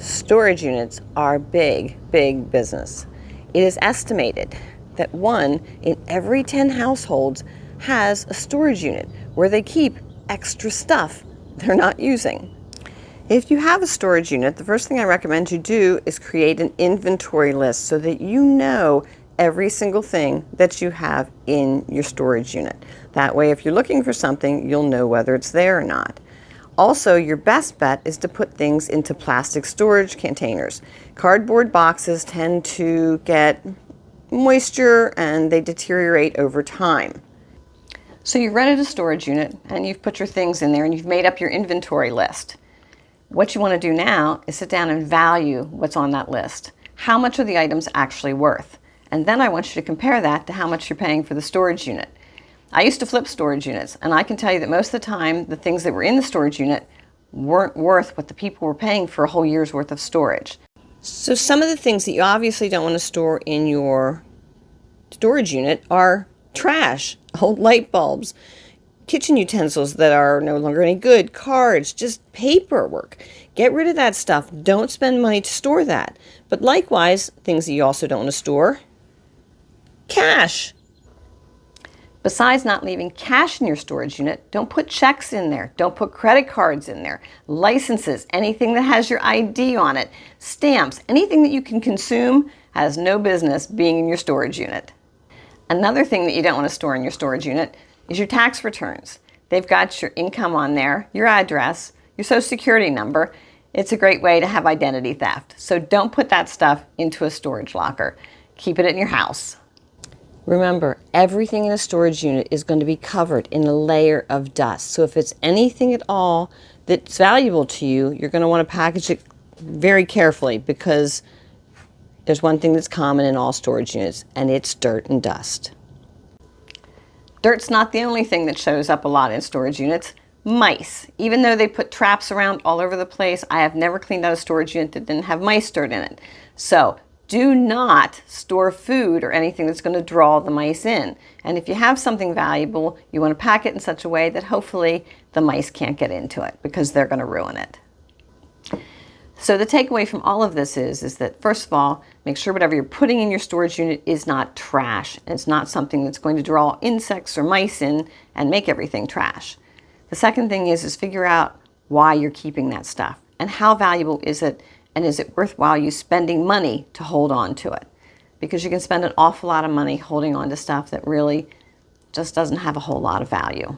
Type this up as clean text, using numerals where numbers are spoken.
Storage units are big, big business. It is estimated that 1 in every 10 households has a storage unit where they keep extra stuff they're not using. If you have a storage unit, the first thing I recommend you do is create an inventory list so that you know every single thing that you have in your storage unit. That way, if you're looking for something, you'll know whether it's there or not. Also, your best bet is to put things into plastic storage containers. Cardboard boxes tend to get moisture and they deteriorate over time. So you've rented a storage unit and you've put your things in there and you've made up your inventory list. What you want to do now is sit down and value what's on that list. How much are the items actually worth? And then I want you to compare that to how much you're paying for the storage unit. I used to flip storage units, and I can tell you that most of the time, the things that were in the storage unit weren't worth what the people were paying for a whole year's worth of storage. So some of the things that you obviously don't want to store in your storage unit are trash, old light bulbs, kitchen utensils that are no longer any good, cards, just paperwork. Get rid of that stuff. Don't spend money to store that. But likewise, things that you also don't want to store, cash. Besides not leaving cash in your storage unit, don't put checks in there. Don't put credit cards in there. Licenses, anything that has your ID on it. Stamps, anything that you can consume has no business being in your storage unit. Another thing that you don't want to store in your storage unit is your tax returns. They've got your income on there, your address, your social security number. It's a great way to have identity theft. So don't put that stuff into a storage locker. Keep it in your house. Remember, everything in a storage unit is going to be covered in a layer of dust. So if it's anything at all that's valuable to you, you're going to want to package it very carefully, because there's one thing that's common in all storage units, and it's dirt and dust. Dirt's not the only thing that shows up a lot in storage units. Mice. Even though they put traps around all over the place, I have never cleaned out a storage unit that didn't have mice dirt in it. So do not store food or anything that's going to draw the mice in. And if you have something valuable, you want to pack it in such a way that hopefully the mice can't get into it, because they're going to ruin it. So the takeaway from all of this is that, first of all, make sure whatever you're putting in your storage unit is not trash. And it's not something that's going to draw insects or mice in and make everything trash. The second thing is figure out why you're keeping that stuff and how valuable is it, and is it worthwhile you spending money to hold on to it? Because you can spend an awful lot of money holding on to stuff that really just doesn't have a whole lot of value.